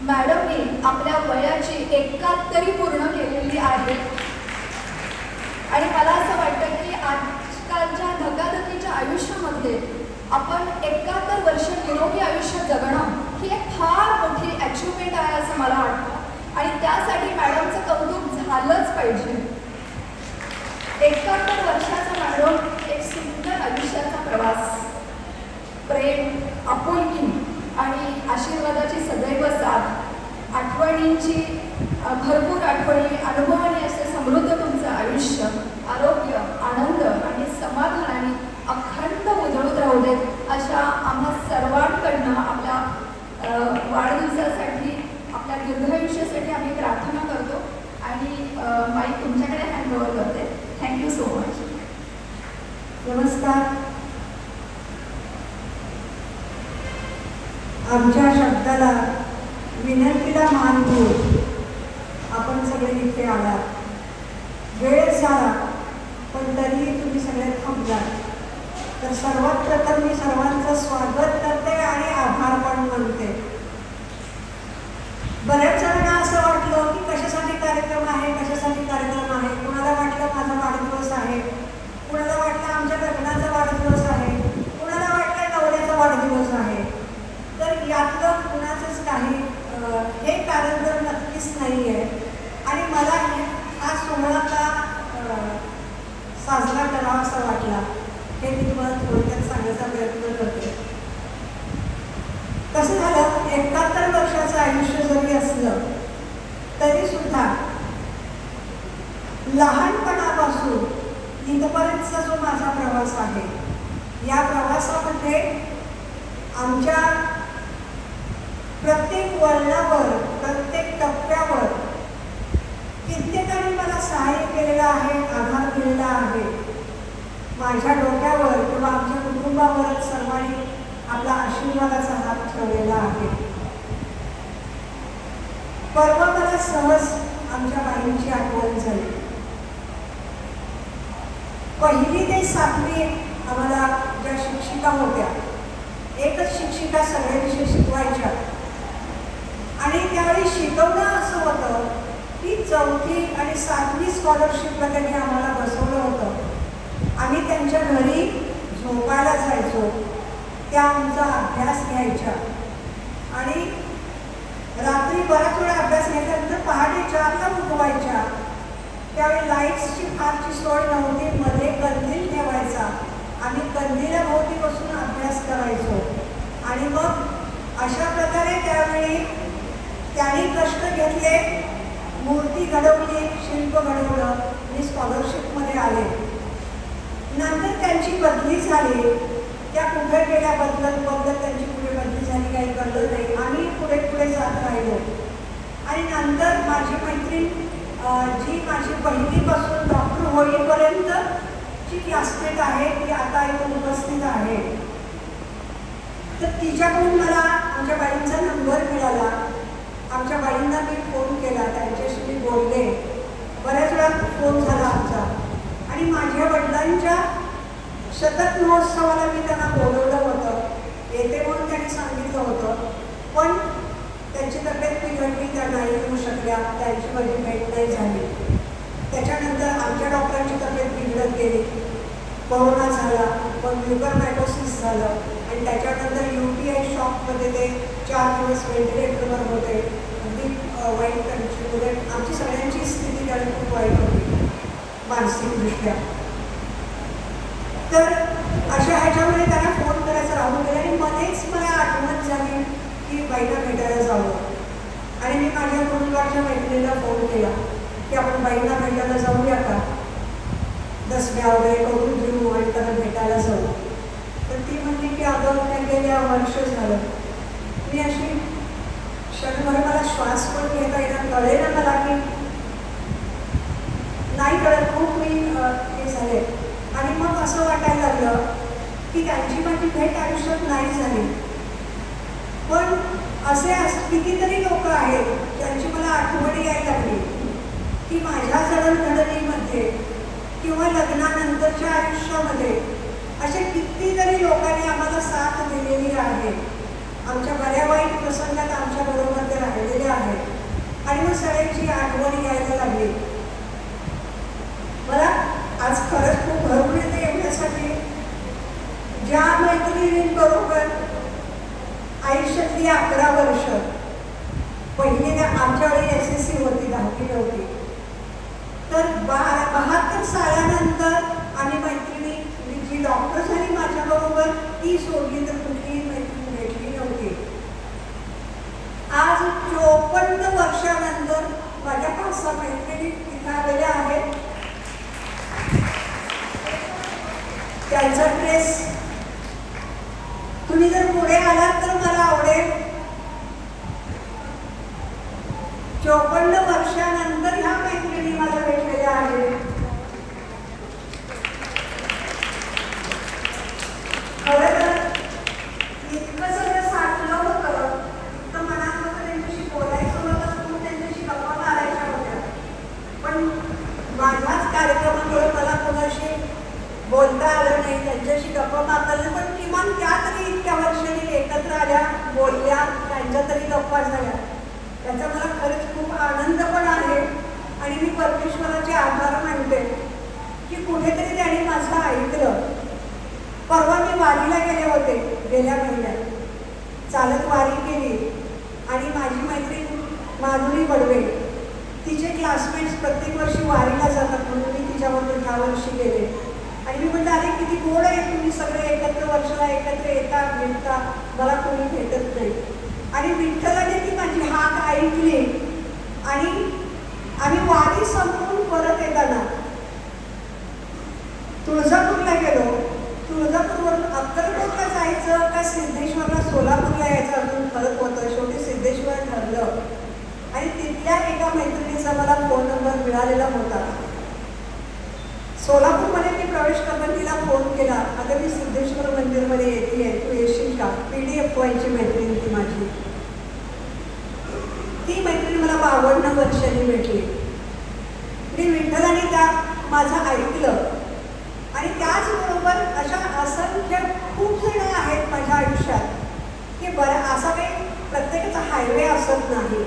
मॅडमनी आपल्या वयाची 71 पूर्ण केलेली आहे आणि मला असं वाटतं की आजकालच्या धकाधकीच्या आयुष्यामध्ये आपण 71 वर्ष निरोगी आयुष्य जगणं ही एक फार मोठी अचिव्हमेंट आहे असं मला वाटतं आणि त्यासाठी मॅडमचं कौतुक झालंच पाहिजे. 71 वर्षाचा मॅडम एक सुंदर आयुष्याचा प्रवास, प्रेम, आपुलकी आणि आशीर्वादाची सदैव साथ, आठवणींची भरपूर आठवणी, अनुभवाने असे समृद्ध तुमचं आयुष्य आरोग्य, आनंद आणि समाधानाने अखंड उजळून राहू देत अशा आम्हा सर्वांकडनं आपल्या वाढदिवसासाठी, आपल्या दीर्घायुष्यासाठी आम्ही प्रार्थना करतो आणि माईक तुमच्याकडे हँडओव्हर करते. Thank you so much. नमस्कार. आमच्या शब्दाला, विनंतीला मान देऊन आपण सगळे इथे आलात. वेळ झाला पण तरीही तुम्ही सगळे थांबलात. तर सर्वात प्रथम मी सर्वांचं स्वागत करते आणि आभार पण मानते. बऱ्याच जणांना असं वाटलं की कशासाठी कार्यक्रम आहे, कशासाठी कार्यक्रम आहे. कुणाला वाटलं माझा वाढदिवस आहे, कुणाला वाटलं आमच्या लग्नाचा वाढदिवस आहे, कुणाला वाटलं नवऱ्याचा वाढदिवस आहे. तर यातलं कुणाचंच काही हे कारण तर नक्कीच नाही आहे. आणि मला हा सोहळा का साजरा करावा असा वाटला हे मी तुम्हाला थोडक्यात सांगण्याचा प्रयत्न करते. कसं झालं, 71 वर्षाचं आयुष्य जरी असलं तरी सुद्धा लहानपणापासून इथपर्यंतचा जो माझा प्रवास आहे, या प्रवासामध्ये आमच्या प्रत्येक वळणावर, प्रत्येक टप्प्यावर कित्येकांनी मला सहाय्य केलेलं आहे, आधार दिलेला आहे. माझ्या डोक्यावर किंवा आमच्या कुटुंबावरच सर्वांनी आपला आशीर्वादाचा हात ठेवलेला आहे. परवा मला सहज आमच्या बाईंची आठवण झाली. 1ली ते 7वी आम्हाला ज्या शिक्षिका होत्या, एकच शिक्षिका सगळे विषय शिकवायच्या आणि त्यावेळी शिकवणं असं होतं की 4थी आणि 7वी स्कॉलरशिपला त्यांनी आम्हाला बसवलं होतं. आम्ही त्यांच्या घरी झोपायला जायचो, त्या आमचा अभ्यास घ्यायच्या आणि रात्री बराच वेळा अभ्यास घेतल्यानंतर पहाटे 4ला उठवायच्या. त्यावेळी लाईट्सची फारची सोय नव्हती, मध्ये कंदील ठेवायचा. आम्ही कंदिलाभोवती बसून अभ्यास करायचो आणि मग अशा प्रकारे त्यावेळी त्यांनी कष्ट घेतले, मूर्ती घडवली, शिल्प घडवलं आणि स्कॉलरशिपमध्ये आले. नंतर त्यांची बदली झाली. त्या कुठे गेल्या, बदलत त्यांची पुढे बदली झाली, काही कळलं नाही. आम्ही पुढे पुढे जात राहिलो आणि नंतर माझी मैत्रीण जी माझी पहिलीपासून डॉक्टर होईपर्यंत जी क्लासमेट आहे ती आता इथं उपस्थित आहे. तर तिच्याकडून मला आमच्या बाईंचा नंबर मिळाला. आमच्या बाईंना मी फोन केला, त्यांच्याशी मी बोलले. बऱ्याच वेळा फोन झाला आमचा आणि माझ्या वडिलांच्या शतक महोत्सवाला मी त्यांना बोलवलं होतं. येते म्हणून त्यांनी सांगितलं होतं, पण त्यांची तब्येत बिघडली, त्या नाही येऊ शकल्या, त्यांची माझी भेट नाही झाली. त्याच्यानंतर आमच्या डॉक्टरांची तब्येत बिघडत गेली, कोरोना झाला, पण म्युकरमायकोसिस झालं आणि त्याच्यानंतर UTI शॉकमध्ये ते 4 दिवस व्हेंटिलेटरवर होते. अगदी वाईट कंडिशनमध्ये आमची सगळ्यांची स्थिती त्यावेळी खूप वाईट होती मानसिकदृष्ट्या. तर अशा ह्याच्यामध्ये त्यांना फोन करायचा राहून गेला आणि मध्येच मला आठवण झाली की बाईंना भेटायला जावं आणि मी माझ्या कुटुंबाच्या मैत्रिणीला फोन केला की आपण बाईंना भेटायला जाऊया का, दसऱ्या वगैरे करून घेऊ आणि त्यांना भेटायला जाऊ. तर ती म्हणली की अगं त्या गेल्या वर्ष झालं. मी अशी क्षणभर मला श्वास पण घेता येणं कळेल ना मला की नाही कळत, खूप मी हे झाले. आणि मग असं वाटायला लागलं की त्यांची माझी भेट आयुष्यात नाही झाली, पण असे कितीतरी लोक आहेत ज्यांची मला आठवण यायला लागली की माझ्या जडणघडणीमध्ये किंवा लग्नानंतरच्या आयुष्यामध्ये अशा कितीतरी लोकांनी आम्हाला साथ दिलेली आहे. आमच्या बऱ्या वाईट प्रसंगात आमच्या बरोबर ते राहिलेल्या आहेत आणि मग सगळ्यांची आठवण यायला लागली. मला आज खरंच खूप भरपूर येते एवढ्यासाठी ज्या मैत्रिणींबरोबर आयुष्यातली 11 वर्ष, पहिले आमच्या वेळी SSC होती, 10वी नव्हती, तर 72 सालानंतर आम्ही मैत्रिणी, जी डॉक्टर झाली माझ्याबरोबर ती सोडली तर कुठलीही मैत्रिणी भेटली नव्हती. आज 54 वर्षानंतर माझ्या 5-6 मैत्रिणी तिथे आलेल्या आहेत. त्यांचा ड्रेस तुम्ही जर पुढे आलात तर मला आवडेल. 54 वर्षानंतर ह्या मैत्रिणी मला भेटलेल्या आहेत. खरं तर इतकं सगळं साठलं होतं, इतकं मनात होतं, त्यांच्याशी बोलायचं होतं, खूप त्यांच्याशी गप्पा मारायच्या होत्या, पण माझ्याच कार्यक्रमामुळे मला कोणाशी बोलता आलं नाही, त्यांच्याशी गप्पा मारता आलं, पण किमान त्या तरी इतक्या वर्षांनी एकत्र आल्या, बोलल्या, त्यांच्या तरी गप्पा झाल्या. त्याचा मला खरंच खूप आनंद पण आहे आणि मी परमेश्वराचे आभार मानते की कुठेतरी त्याने माझं ऐकलं. परवा मी वारीला गेले होते, गेल्या महिन्यात चालत वारी केली आणि माझी मैत्रीण माधुरी बडवे, तिचे क्लासमेट्स प्रत्येक वर्षी वारीला जातात म्हणून मी तिच्याबरोबर ह्या वर्षी गेले आणि मी म्हटलं अरे किती गोड आहे, तुम्ही सगळे एकत्र वर्षाला एकत्र येता भेटता, मला कोणी भेटत नाही. आणि विठ्ठलाने ती माझी हाक ऐकली आणि आम्ही वारी संपवून परत येताना तुळजापूरला गेलो. तुळजापूरवरून अक्कलकोटला जायचं का सिद्धेश्वरला, सोलापूरला यायचं अजून ठरत होतं. शेवटी सिद्धेश्वर ठरलं आणि तिथल्या एका मैत्रिणीचा मला फोन नंबर मिळालेला होता. सोलापूरमध्ये मी प्रवेश करताना तिला फोन केला, आता मी सिद्धेश्वर मंदिरमध्ये येते, तू येशील का? PDF व्हायची मैत्रीण ती माझी. ती मैत्रीण मला 52 वर्षांनी भेटली. मी विठ्ठलाने त्या माझं ऐकलं आणि त्याचबरोबर अशा असंख्य खूप जण आहेत माझ्या आयुष्यात की बरं असा काही प्रत्येकाचा हायवे असत नाही.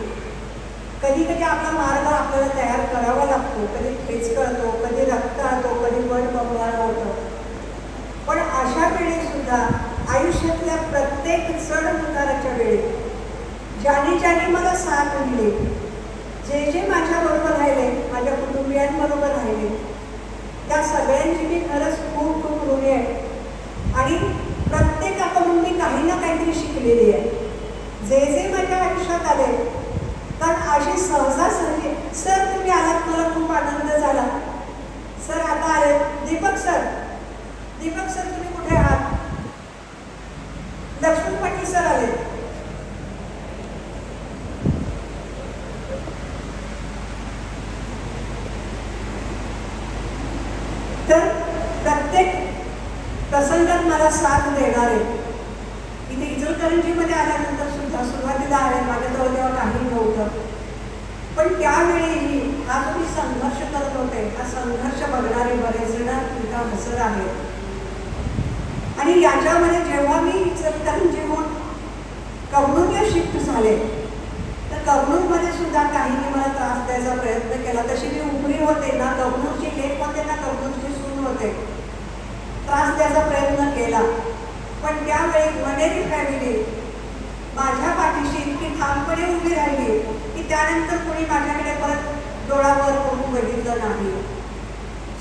कधी कधी आपला मार्ग आपल्याला तयार करावा लागतो, कधी ठेच कळतो, कधी रक्त आणतो, कधी मन बंबाळ होतं. पण अशा वेळी सुद्धा आयुष्यातल्या प्रत्येक चढ उताराच्या वेळी ज्याने ज्याने मला साथ दिली, जे जे माझ्याबरोबर राहिले, माझ्या कुटुंबियांबरोबर राहिले, त्या सगळ्यांची मी खरंच खूप खूप ऋणी आहे आणि प्रत्येकाकडून मी काही ना काहीतरी शिकलेली आहे. जे जे माझ्या आयुष्यात आले कारण अशी सहजासहजी, सर तुम्ही आलात मला खूप आनंद झाला, सर आता आले, दीपक सर तुम्ही कुठे आहात, लक्ष्मण पाटील सर आले. तर प्रत्येक प्रसंगात मला साथ देणारे इथे इचलकरंजीमध्ये आल्यानंतर सुद्धा सुरुवातीला आले, माझ्याजवळ तेव्हा काही नव्हतं, पण त्यावेळीही हा जो मी संघर्ष करत होते, हा संघर्ष बघणारे बरेच जण इथं हजर आहेत. आणि याच्यामध्ये जेव्हा मी इचलकरंजीहून कबनूरला शिफ्ट झाले तर कबनूरमध्ये सुद्धा काहींनी मला त्रास द्यायचा प्रयत्न केला. तशी मी उपरी होते ना, कबनूरची लेख होते ना, कबनूरची सून होते, त्रास द्यायचा प्रयत्न केला. पण त्यावेळी वनेरी फॅमिली माझ्या पाठीशी इतकी ठामपणे उभी राहिली की त्यानंतर कोणी माझ्याकडे परत डोळावर करून बघितलं नाही.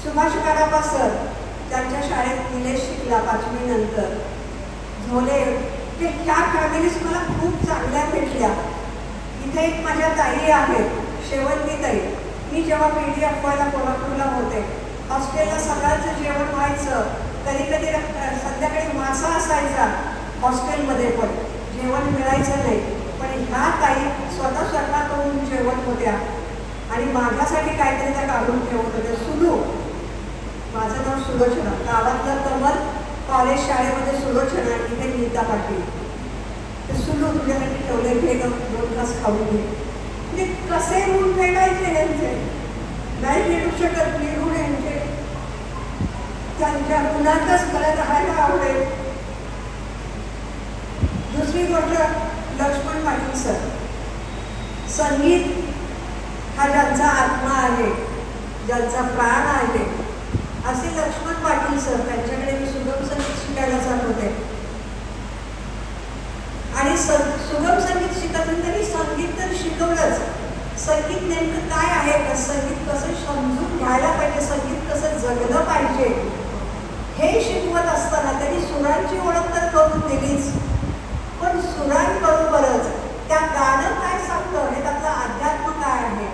सुभाष कडापा सर, त्यांच्या शाळेत निलेश शिकला 5वी नंतर, झोले, ते ह्या फॅमिलीज मला खूप चांगल्या भेटल्या. इथे एक माझ्या ताई आहेत, शेवंती ताई. मी जेव्हा PDF व्हायला कोल्हापूरला होते, हॉस्टेलला सकाळचं जेवण व्हायचं, कधी कधी संध्याकाळी मासा असायचा हॉस्टेलमध्ये, पण जेवण मिळायचं नाही. पण ह्या ताई स्वतः स्वयंपाक करून जेवण होत्या आणि माझ्यासाठी काहीतरी त्या काढून ठेवत होत्या. सुलू, माझं नाव सुलोचना, गावातलं कमल, कॉलेज शाळेमध्ये सुलोचना, इथे नीता पाटील. ते सुलू तुझ्यासाठी ठेवले, भेट 2 तास खाऊन घे. म्हणजे कसे ऋण फेडायचे यांचे, नाही भेटू शकत मी ऋण यांचे. त्यांच्या गुणातच मला राहायला आवडेल. दुसरी गोष्ट, लक्ष्मण पाटील सर, संगीत हा ज्यांचा आत्मा आहे, ज्यांचा प्राण आहे, असे लक्ष्मण पाटील सर, त्यांच्याकडे मी सुगम संगीत शिकायला जात होते. आणि सुगम संगीत शिकत तरी संगीत तर शिकवलंच. संगीत नेमकं काय आहे, संगीत कसं समजून घ्यायला पाहिजे, संगीत कसं जगलं पाहिजे हे शिकवत असताना त्यांनी सुरांची ओळख तर करून दिलीच, पण सुरांबरोबरच त्या गाणं काय सांगतं हे त्यातलं अध्यात्म काय आहे.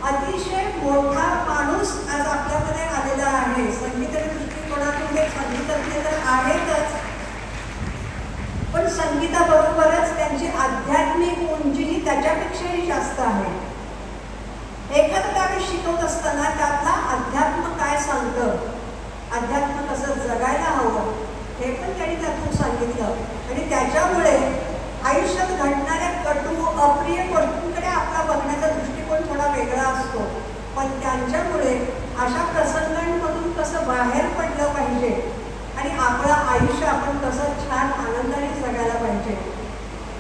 अतिशय मोठा माणूस आज आपल्यामध्ये आलेला आहे. संगीत दृष्टिकोनातून हे संगीतज्ञ तर आहेतच, पण संगीताबरोबरच त्यांची आध्यात्मिक उंचीही त्याच्यापेक्षाही जास्त आहे. एखादं गाणं शिकवत असताना त्यातला अध्यात्म काय सांगतं, अध्यात्म कसं जगायला हवं हे पण त्यांनी त्यातून सांगितलं. आणि त्याच्यामुळे आयुष्यात घडणाऱ्या कटू अप्रिय गोष्टींकडे आपला बघण्याचा दृष्टिकोन थोडा वेगळा असतो, पण त्यांच्यामुळे अशा प्रसंगांमधून कसं बाहेर पडलं पाहिजे आणि आपलं आयुष्य आपण कसं छान आनंदाने जगायला पाहिजे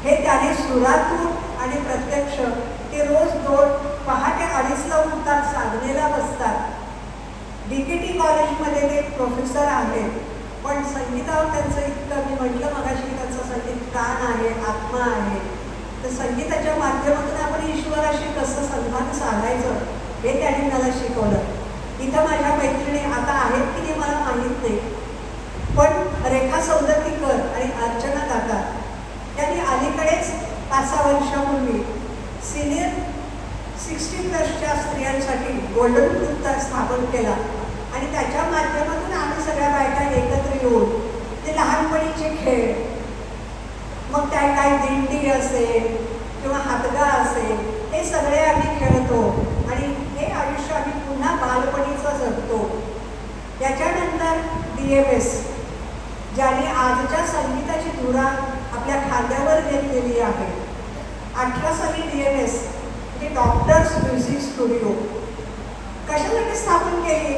हे त्याने सुरातून आणि प्रत्यक्ष ते रोज 2:30ला उठतात, साधनेला बसतात. DKT कॉलेजमध्ये ते प्रोफेसर आहेत, पण संगीतावर त्यांचं इतकं, मी म्हटलं मगाशी त्यांचं संगीत प्राण आहे, आत्मा आहे. तर संगीताच्या माध्यमातून आपण ईश्वराशी कसं संधान साधायचं हे त्यांनी मला शिकवलं. इथं माझ्या मैत्रिणी आता आहेत की नाही मला माहीत नाही, पण रेखा सौदत्तीकर आणि अर्चना काका त्यांनी अलीकडेच 5-6 वर्षापूर्वी सिनियर 60+ स्त्रियांसाठी गोल्डन ग्रुप स्थापन केला. आणि त्याच्या माध्यमातून आम्ही सगळ्या बायका एकत्र येऊन ते लहानपणीचे खेळ, मग त्या काय दिंडी असेल किंवा हातगा असेल, हे सगळे आम्ही खेळतो आणि हे आयुष्य आम्ही पुन्हा बालपणीचं जगतो. त्याच्यानंतर DMS, ज्याने आजच्या संगीताची धुरा आपल्या खांद्यावर घेतलेली आहे. 18 साली DMS म्हणजे डॉक्टर्स म्युझिक स्टुडिओ कशासाठी स्थापन केली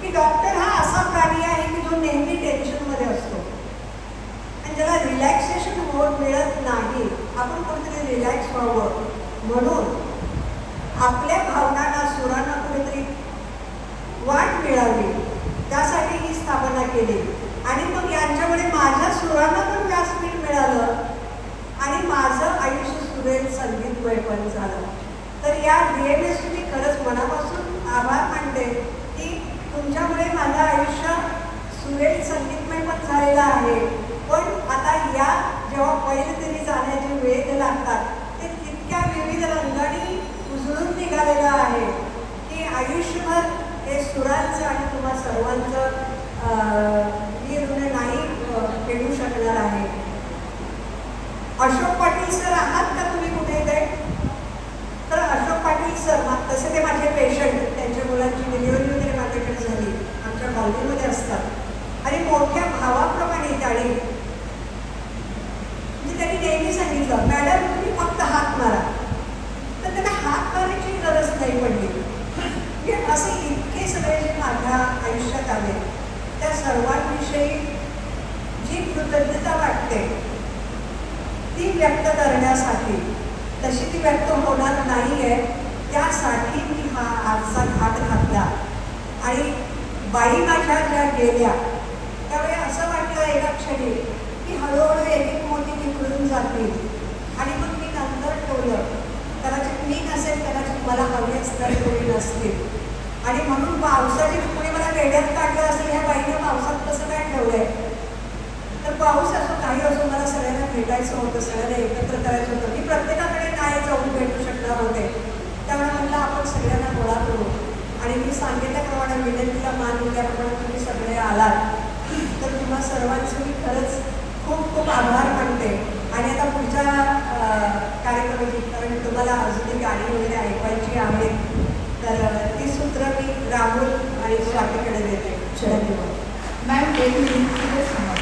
की डॉक्टर हा असा प्राणी आहे की जो नेहमी टेन्शनमध्ये असतो आणि ज्याला रिलॅक्सेशन मोड मिळत नाही. आपण कुठेतरी रिलॅक्स व्हावं म्हणून आपल्या भावनांना, सुरांना कुठेतरी वाट मिळावी, त्यासाठी ही स्थापना केली. आणि मग यांच्यामुळे माझ्या सुरांना पण व्यासपीठ मिळालं आणि माझं आयुष्य सुरेल संगीतमय पण झालं. तर या DMS मी खरंच मनापासून आभार मानते की तुमच्यामुळे माझं आयुष्य सुरेल संगीतमय पण झालेलं आहे. पण आता या जेव्हा पैलतीने जाण्याचे वेध लागतात ते तितक्या विविध रंगाने उजळून निघालेलं आहे की आयुष्यभर हे सुरांचं आणि तुम्हा सर्वांचं मी ऋण नाही फेडू शकणार आहे. अशोक पाटील सर आहात का तुम्ही कुठे येते? तर अशोक पाटील सर, तसे ते माझे पेशंट, त्यांच्या मुलांची डिलिव्हरी वगैरे माझ्याकडे झाली, आमच्या कॉलनीमध्ये असतात आणि मोठ्या भावाप्रमाणे त्यांनी नेहमी सांगितलं, मॅडम तुम्ही फक्त हात मारा. तर त्यांना हात मारायची गरज नाही पडली. म्हणजे असे इतके सगळे जे माझ्या आयुष्यात आले त्या सर्वांविषयी जी कृतज्ञता वाटते ती व्यक्त करण्यासाठी, तशी ती व्यक्त होणार नाही आहे त्यासाठी मी हा आजचा घाट घातला. आणि बाई माझ्या ज्या गेल्या त्यावेळी असं वाटलं एका क्षणी की हळूहळू एक मोठी निघून जातील. आणि मग मी नंतर ठेवलं, कदाचित मी नसेल, कदाचित मला हवी असणारे कोणी नसतील. आणि म्हणून पावसाची कोणी मला वेड्यात काढलं असेल, ह्या बाईनं पावसात कसं काय ठेवलंय. तर पाऊस असो काही असो, मला सगळ्यांना भेटायचं होतं, सगळ्यांना एकत्र करायचं होतं. मी प्रत्येकाकडे नाही जाऊन भेटू शकणार होते, त्यामुळे म्हटलं आपण सगळ्यांना गोळा करू. आणि मी सांगितल्याप्रमाणे विनंतीला मान दिल्याप्रमाणे तुम्ही सगळे आलात, तर तुम्हा सर्वांचे मी खरंच खूप खूप आभार मानते. आणि आता पुढच्या कार्यक्रमाची, कारण तुम्हाला अजूनही गाणी वगैरे ऐकवायची आहेत, तर ती सूत्र मी राहुल आणि स्वातीकडे देते. धन्यवाद. मॅम, एक मिनिट तिथे सांगा.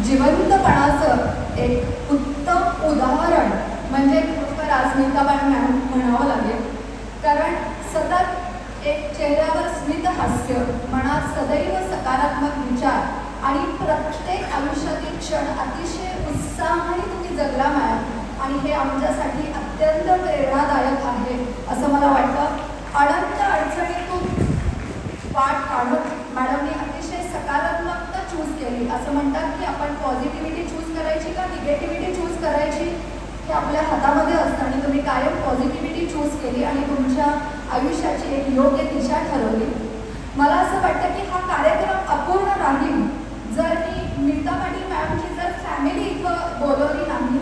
जिवंतपणाचं एक उत्तम उदाहरण म्हणजे खरोखर अस्मिताबाई मॅम म्हणावं लागेल. कारण सतत एक चेहऱ्यावर स्मित हास्य, मनात सदैव सकारात्मक विचार आणि प्रत्येक आयुष्यातील क्षण अतिशय उत्साहाने तुम्ही जगला मॅम आणि हे आमच्यासाठी अत्यंत प्रेरणादायक आहे असं मला वाटतं. अनंत अडचणीतून वाट काढत मॅडमने अतिशय सकारात्मकता चूज केली. असं म्हणतात की आपण पॉझिटिव्हिटी चूज करायची का निगेटिव्हिटी चूज करायची हे आपल्या हातामध्ये असतं आणि तुम्ही कायम पॉझिटिव्हिटी चूज केली आणि तुमच्या आयुष्याची एक योग्य दिशा ठरवली. मला असं वाटतं की हा कार्यक्रम अपूर्ण राहील जर मी मीता पाटील मॅमची जर फॅमिली इथं बोलवली नाही.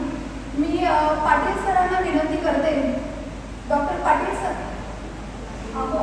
मी पाटील सरांना विनंती करते, डॉक्टर पाटील सर, अहो